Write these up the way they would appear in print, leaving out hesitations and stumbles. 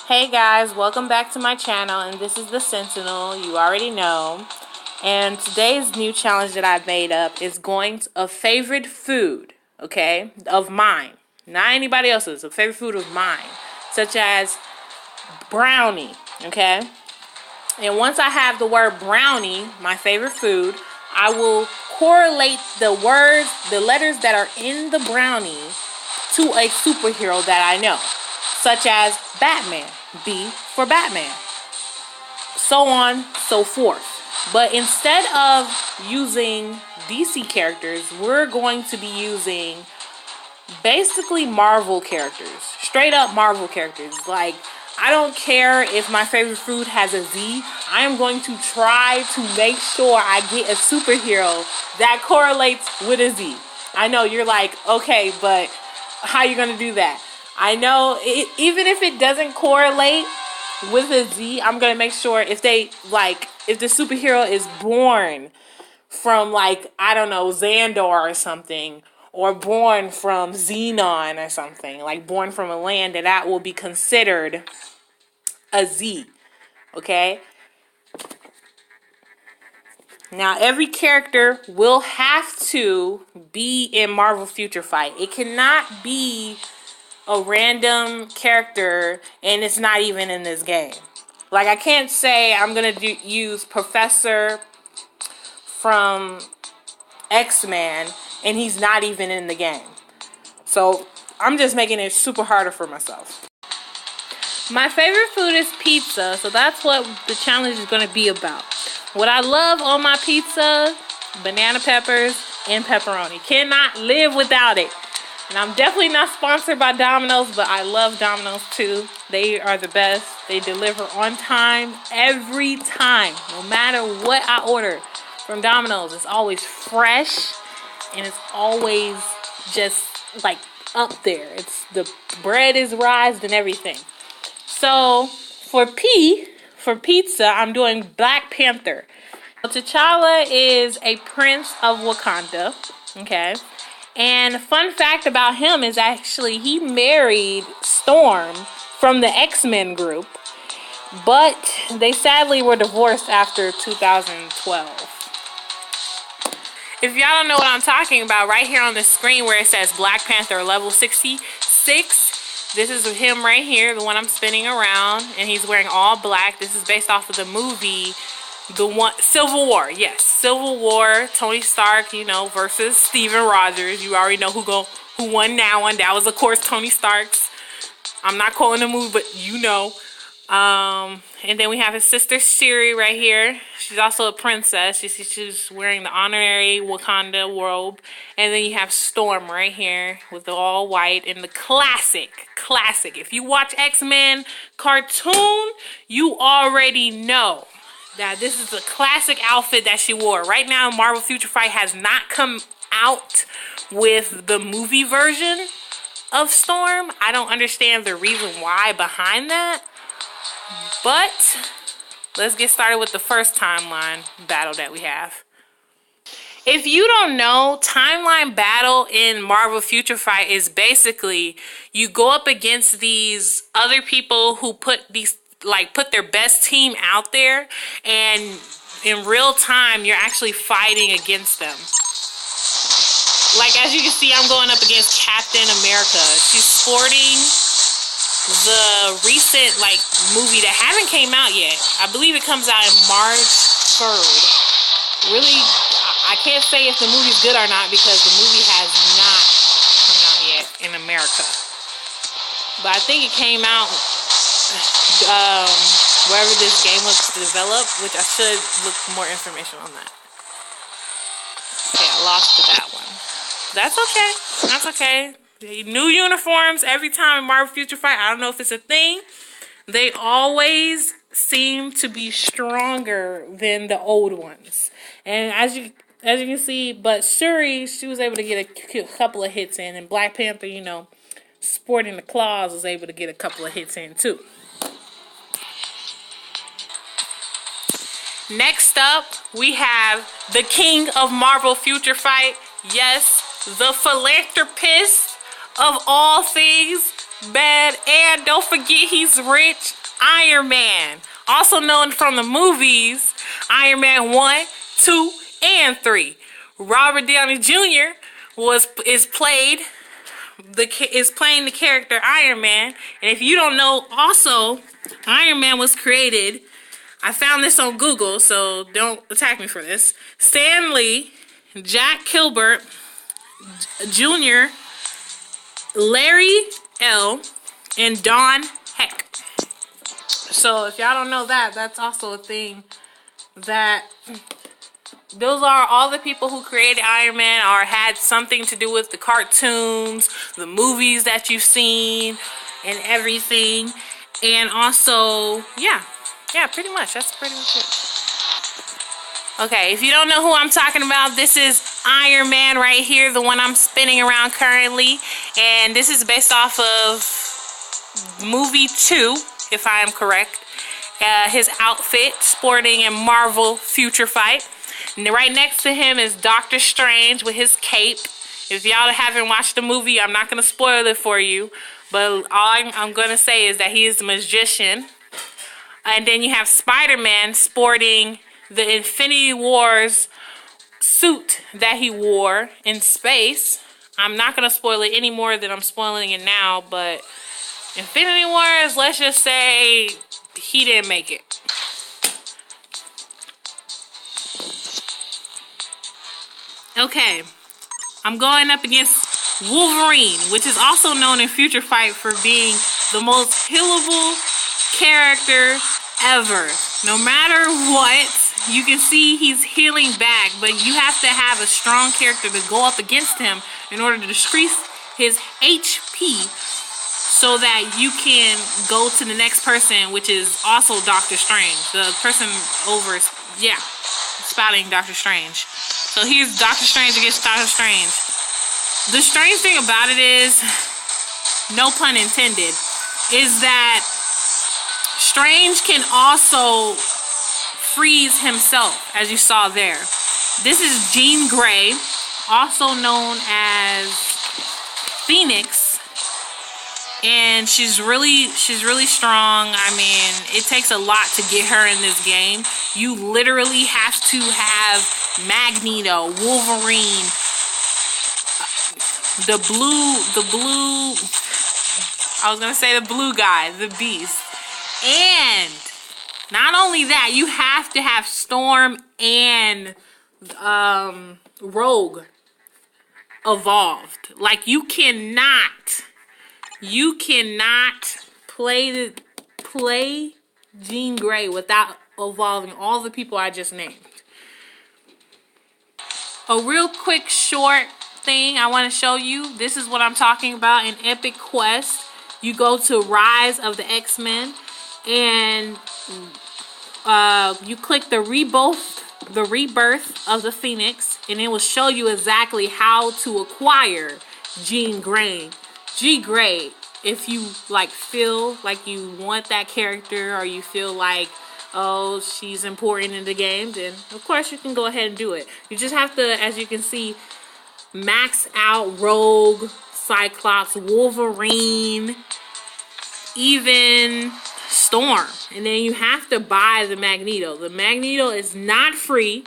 Hey guys, welcome back to my channel, and this is the Sentinel, you already know. And today's new challenge that I made up is going to a favorite food, okay, of mine. Not anybody else's, a favorite food of mine, such as brownie, okay? And once I have the word brownie, my favorite food, I will correlate the words, the letters that are in the brownie to a superhero that I know, such as Batman, B for Batman, so on, so forth. But instead of using DC characters, we're going to be using basically Marvel characters, straight up Marvel characters. Like, I don't care if my favorite food has a Z. I am going to try to make sure I get a superhero that correlates with a Z. I know you're like, okay, but how are you going to do that? I know even if it doesn't correlate with a Z, I'm going to make sure if the superhero is born from, like, I don't know, Xandar or something, or born from Xenon or something, like born from a land, that will be considered a Z, okay? Now, every character will have to be in Marvel Future Fight. It cannot be a random character and it's not even in this game. Like, I can't say I'm gonna use Professor from AntMan and he's not even in the game. So I'm just making it super harder for myself. My favorite food is pizza, so that's what the challenge is gonna be about. What I love on my pizza: banana peppers and pepperoni. Cannot live without it. And I'm definitely not sponsored by Domino's, but I love Domino's too. They are the best. They deliver on time every time. No matter what I order from Domino's, it's always fresh and it's always just like up there. The bread is rised and everything. So for pizza, I'm doing Black Panther. T'Challa is a prince of Wakanda, okay? And fun fact about him is actually he married Storm from the X-Men group, but they sadly were divorced after 2012. If y'all don't know what I'm talking about, right here on the screen where it says Black Panther level 66, this is him right here, the one I'm spinning around, and he's wearing all black. This is based off of the movie, Civil War. Yes, Civil War, Tony Stark, versus Steven Rogers. You already know who won that one. That was, of course, Tony Stark's. I'm not calling the movie, but you know. And then we have his sister Shuri right here. She's also a princess. She's wearing the honorary Wakanda robe. And then you have Storm right here with the all white and the classic. If you watch X-Men cartoon, you already know that this is a classic outfit that she wore. Right now, Marvel Future Fight has not come out with the movie version of Storm. I don't understand the reason why behind that. But let's get started with the first timeline battle that we have. If you don't know, timeline battle in Marvel Future Fight is basically you go up against these other people who put their best team out there, and in real time you're actually fighting against them. Like, as you can see, I'm going up against Captain America. She's sporting the recent movie that haven't came out yet. I believe it comes out in March 3rd. Really, I can't say if the movie's good or not because the movie has not come out yet in America. But I think it came out wherever this game was developed, which I should look for more information on that. Okay, I lost to that one. That's okay. That's okay. New uniforms every time in Marvel Future Fight. I don't know if it's a thing. They always seem to be stronger than the old ones. And as you can see, but Shuri, she was able to get a couple of hits in, and Black Panther, sporting the claws, was able to get a couple of hits in too. Next up, we have the king of Marvel Future Fight. Yes, the philanthropist of all things, bad, and don't forget he's rich. Iron Man, also known from the movies Iron Man 1, 2, and 3. Robert Downey Jr. is playing the character Iron Man. And if you don't know, also Iron Man was created. I found this on Google, so don't attack me for this. Stan Lee, Jack Kilbert Jr., Larry L., and Don Heck. So if y'all don't know that, that's also a thing. That those are all the people who created Iron Man or had something to do with the cartoons, the movies that you've seen, and everything. And also, yeah, pretty much. That's pretty much it. Okay, if you don't know who I'm talking about, this is Iron Man right here, the one I'm spinning around currently. And this is based off of movie 2, if I am correct. His outfit, sporting in Marvel Future Fight. And right next to him is Doctor Strange with his cape. If y'all haven't watched the movie, I'm not going to spoil it for you. But all I'm going to say is that he is a magician. And then you have Spider-Man sporting the Infinity Wars suit that he wore in space. I'm not going to spoil it any more than I'm spoiling it now. But Infinity Wars, let's just say he didn't make it. Okay, I'm going up against Wolverine, which is also known in Future Fight for being the most healable character ever. No matter what, you can see he's healing back, but you have to have a strong character to go up against him in order to decrease his HP so that you can go to the next person, which is also Doctor Strange. The person over, yeah, spouting Doctor Strange. So here's Doctor Strange against Doctor Strange. The strange thing about it is, no pun intended, is that Strange can also freeze himself, as you saw there. This is Jean Grey, also known as Phoenix. And she's really strong. I mean, it takes a lot to get her in this game. You literally have to have Magneto, Wolverine, the blue, I was gonna say the blue guy, the Beast. And not only that, you have to have Storm and Rogue evolved. Like, you cannot play Jean Grey without evolving all the people I just named. A real quick short thing I want to show you. This is what I'm talking about in Epic Quest. You go to Rise of the X-Men and you click the rebirth of the Phoenix, and it will show you exactly how to acquire Jean Grey. If you like feel like you want that character, or you feel like, oh, she's important in the game, then of course you can go ahead and do it. You just have to, as you can see, max out Rogue, Cyclops, Wolverine, even Storm. And then you have to buy the Magneto. The Magneto is not free,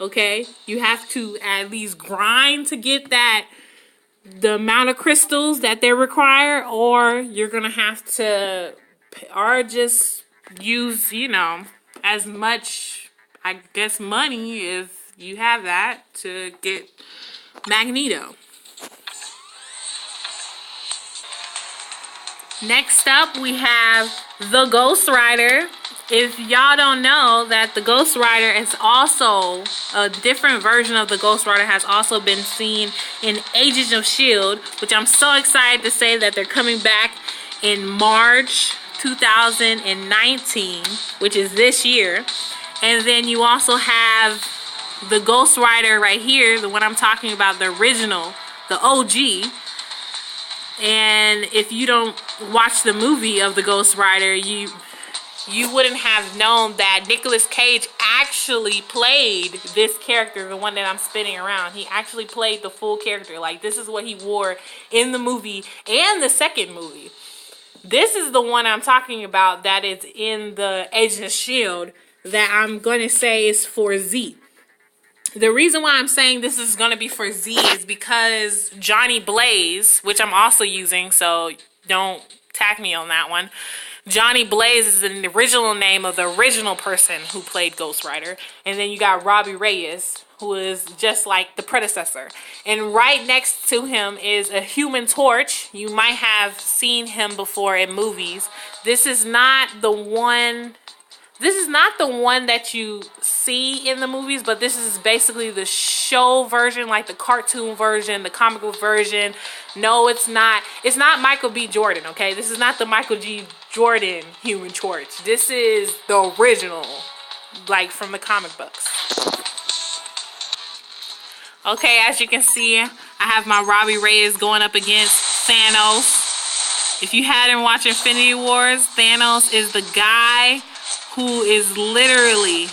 okay? You have to at least grind to get that, the amount of crystals that they require, or you're gonna have to, or just use, you know, as much, I guess, money if you have that to get Magneto. Next up, we have the Ghost Rider. If y'all don't know that the Ghost Rider is also a different version of the Ghost Rider, has also been seen in Agents of S.H.I.E.L.D., which I'm so excited to say that they're coming back in March 2019, which is this year. And then you also have the Ghost Rider right here, the one I'm talking about, the original, the OG. And if you don't watch the movie of the Ghost Rider, you wouldn't have known that Nicolas Cage actually played this character, the one that I'm spinning around. He actually played the full character. Like, this is what he wore in the movie and the second movie. This is the one I'm talking about that is in the Agent of S.H.I.E.L.D. that I'm going to say is for Z. The reason why I'm saying this is going to be for Z is because Johnny Blaze, which I'm also using, so don't tag me on that one. Johnny Blaze is the original name of the original person who played Ghost Rider. And then you got Robbie Reyes, who is just like the predecessor. And right next to him is a Human Torch. You might have seen him before in movies. This is not the one that you see in the movies, but this is basically the show version, like the cartoon version, the comic book version. No, it's not. It's not Michael B. Jordan, okay? This is not the Michael G. Jordan Human Torch. This is the original, like from the comic books. Okay, as you can see, I have my Robbie Reyes going up against Thanos. If you hadn't watched Infinity Wars, Thanos is the guy who is literally,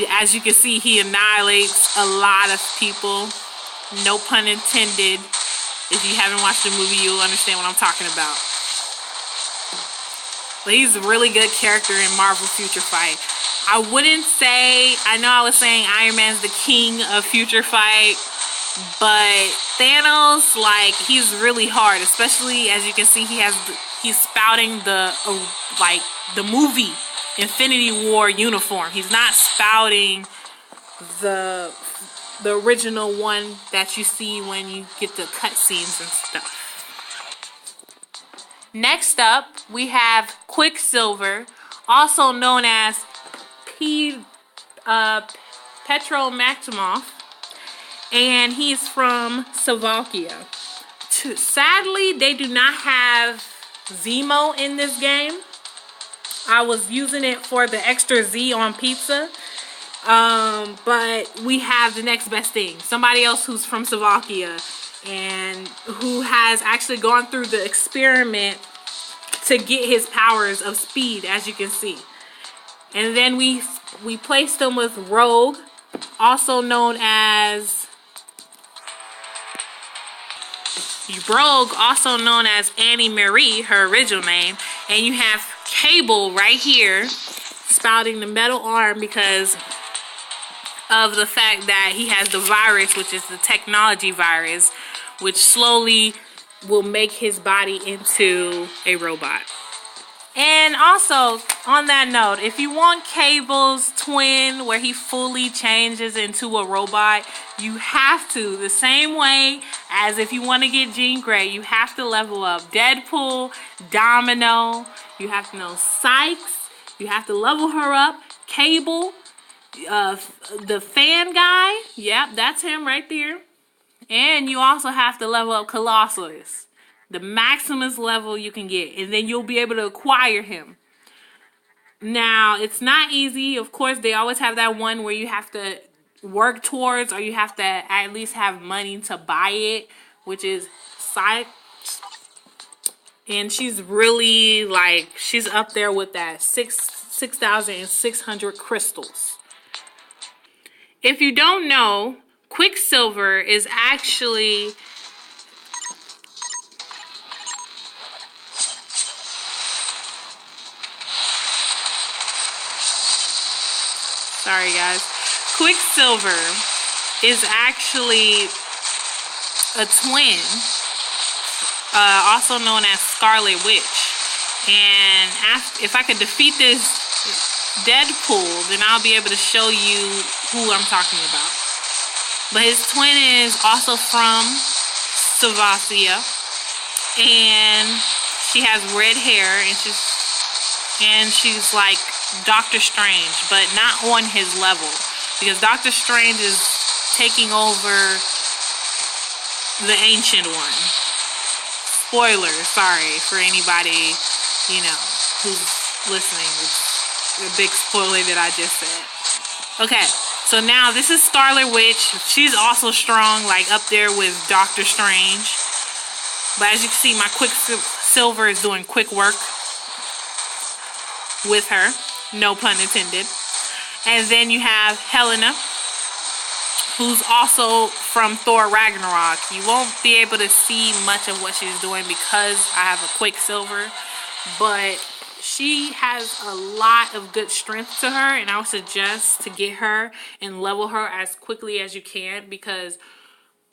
as you can see, he annihilates a lot of people. No pun intended. If you haven't watched the movie, you'll understand what I'm talking about. But he's a really good character in Marvel Future Fight. I wouldn't say, I know I was saying Iron Man's the king of Future Fight, but Thanos, like, he's really hard, especially as you can see, he's spouting the movie Infinity War uniform. He's not spouting the original one that you see when you get the cutscenes and stuff. Next up, we have Quicksilver, also known as Petro Maximoff, and he's from Slovakia. Sadly, they do not have Zemo in this game. I was using it for the extra Z on pizza, but we have the next best thing. Somebody else who's from Slovakia and who has actually gone through the experiment to get his powers of speed, as you can see. And then we placed him with Rogue, also known as Annie Marie, her original name. And you have Cable right here spouting the metal arm because of the fact that he has the virus, which is the technology virus, which slowly will make his body into a robot. And also, on that note, if you want Cable's twin where he fully changes into a robot, you have to, the same way as if you want to get Jean Grey, you have to level up Deadpool, Domino, you have to know Sykes, you have to level her up, Cable, the fan guy, yep, that's him right there. And you also have to level up Colossus, the maximum level you can get, and then you'll be able to acquire him. Now, it's not easy. Of course, they always have that one where you have to work towards, or you have to at least have money to buy it, which is Sykes. And she's really, like, she's up there with that 6,600 crystals. If you don't know, Quicksilver is actually sorry guys, Quicksilver is actually a twin, also known as Scarlet Witch. And if I could defeat this Deadpool, then I'll be able to show you who I'm talking about. But his twin is also from Slovakia, and she has red hair, and she's like Doctor Strange, but not on his level, because Doctor Strange is taking over the Ancient One. Spoiler, sorry for anybody, you know, who's listening. It's a big spoiler that I just said. Okay. So now this is Scarlet Witch. She's also strong, like up there with Doctor Strange. But as you can see, my Quicksilver is doing quick work with her. No pun intended. And then you have Helena, who's also from Thor Ragnarok. You won't be able to see much of what she's doing because I have a Quicksilver, but she has a lot of good strength to her, and I would suggest to get her and level her as quickly as you can, because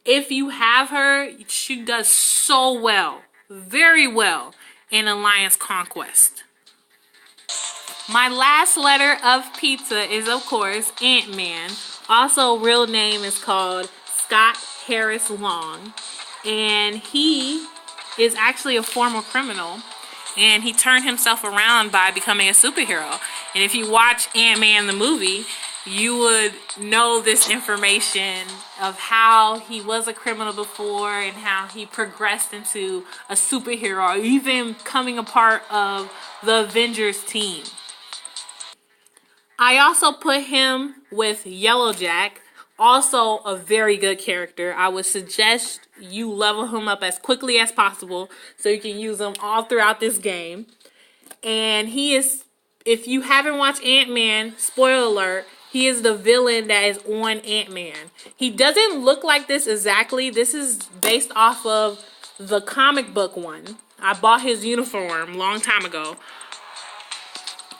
if you have her, she does so well, very well, in Alliance Conquest. My last letter of pizza is, of course, AntMan. Also, real name is called Scott Harris Long, and he is actually a former criminal, and he turned himself around by becoming a superhero. And if you watch AntMan the movie, you would know this information of how he was a criminal before and how he progressed into a superhero, even becoming a part of the Avengers team. I also put him with Yellowjack, also a very good character. I would suggest you level him up as quickly as possible so you can use him all throughout this game. And he is, if you haven't watched Ant-Man, spoiler alert, he is the villain that is on Ant-Man. He doesn't look like this exactly. This is based off of the comic book one. I bought his uniform a long time ago.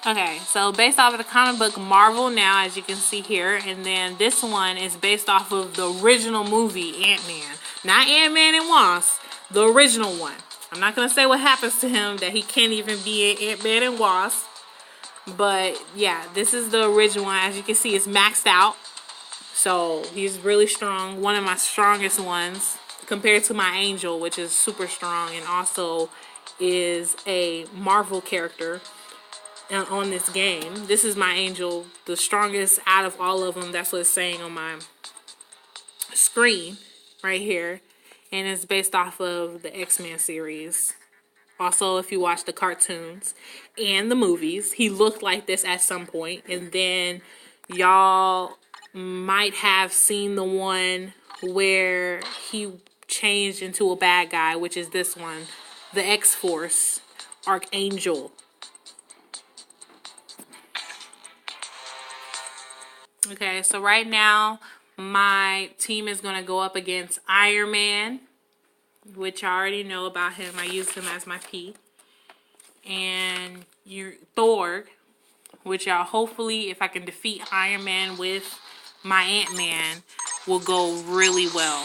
Okay, so based off of the comic book Marvel Now, as you can see here, and then this one is based off of the original movie Ant-Man. Not Ant-Man and Wasp, the original one. I'm not going to say what happens to him that he can't even be in Ant-Man and Wasp. But yeah, this is the original one. As you can see, it's maxed out. So he's really strong. One of my strongest ones compared to my Angel, which is super strong and also is a Marvel character on this game. This is my Angel, the strongest out of all of them. That's what it's saying on my screen right here. And it's based off of the X-Men series. Also, if you watch the cartoons and the movies, he looked like this at some point. And then y'all might have seen the one where he changed into a bad guy, which is this one, the X-Force Archangel. Okay, so right now my team is going to go up against Iron Man, which I already know about him. I used him as my P. And your Thor, which y'all hopefully, if I can defeat Iron Man with my Ant-Man, will go really well.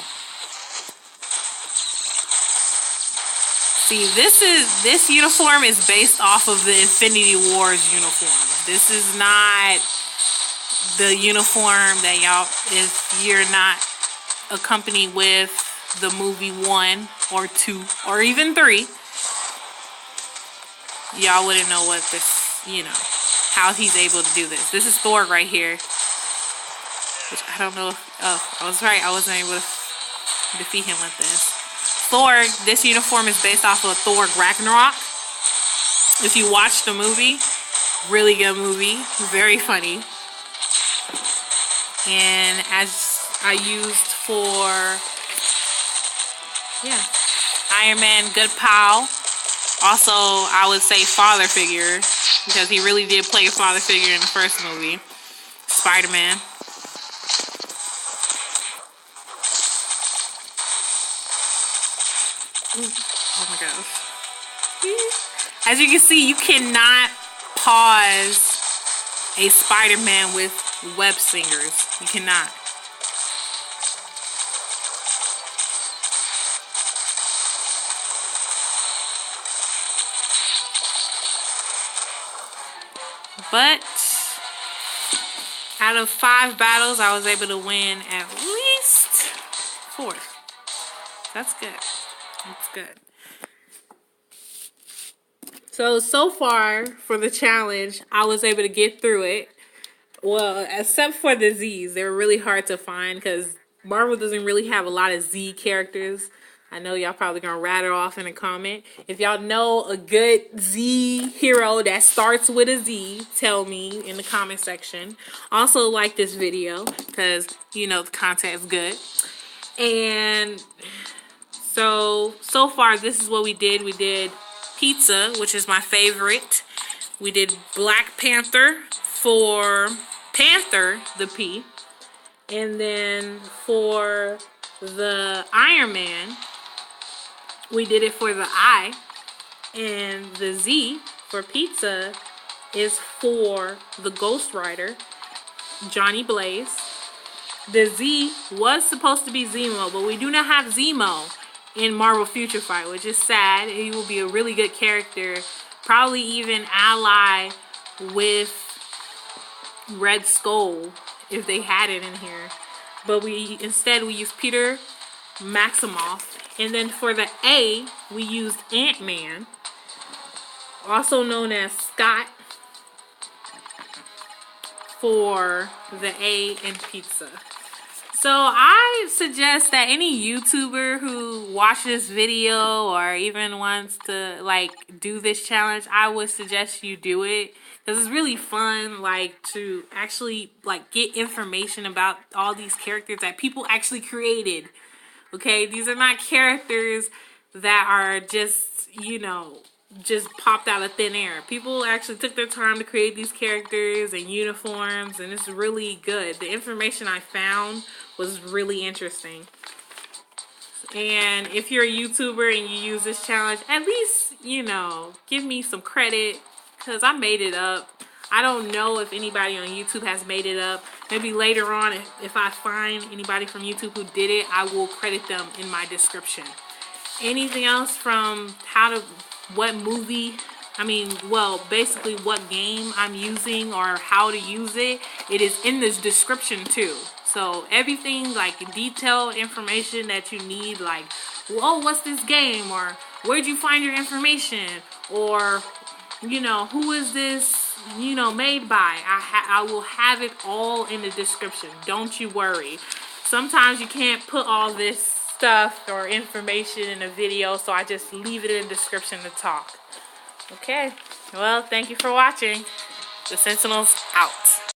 See, this uniform is based off of the Infinity Wars uniform. This is not the uniform that y'all, if you're not accompanied with the movie 1 or 2 or even 3, y'all wouldn't know what this, you know, how he's able to do this. This is Thor right here, which I don't know if, oh, I was right, I wasn't able to defeat him with this. Thor, this uniform is based off of Thor Ragnarok. If you watch the movie, really good movie, very funny. And as I used for, yeah, Iron Man, good pal. Also, I would say father figure, because he really did play a father figure in the first movie. Spider-Man. Oh my gosh. As you can see, you cannot pause a Spider-Man with web slingers. You cannot. But out of 5 battles, I was able to win at least 4. That's good. That's good. So far for the challenge, I was able to get through it. Well, except for the Z's. They were really hard to find because Marvel doesn't really have a lot of Z characters. I know y'all probably gonna rattle off in a comment. If y'all know a good Z hero that starts with a Z, tell me in the comment section. Also like this video because, you know, the content is good. And so far this is what we did. We did pizza, which is my favorite. We did Black Panther for Panther, the P. And then for the Iron Man, we did it for the I. And the Z for pizza is for the Ghost Rider, Johnny Blaze. The Z was supposed to be Zemo, but we do not have Zemo in Marvel Future Fight, which is sad. He will be a really good character, probably even ally with Red Skull if they had it in here. But instead we used Peter Maximoff. And then for the A, we used AntMan, also known as Scott, for the A in pizza. So I suggest that any YouTuber who watches this video or even wants to like do this challenge, I would suggest you do it, because it's really fun, like, to actually like get information about all these characters that people actually created. Okay, these are not characters that are just, you know, just popped out of thin air. People actually took their time to create these characters and uniforms, and it's really good. The information I found was really interesting. And if you're a YouTuber and you use this challenge, at least, you know, give me some credit, because I made it up. I don't know if anybody on YouTube has made it up. Maybe later on, if I find anybody from YouTube who did it, I will credit them in my description. Anything else from what movie, well, basically what game I'm using or how to use it, it is in this description too. So everything, like detailed information that you need, like, oh, what's this game, or where'd you find your information, or, you know, who is this, you know, made by, I will have it all in the description. Don't you worry. Sometimes you can't put all this stuff or information in a video, so I just leave it in the description to talk. Okay, well, thank you for watching. The Sentinel's out.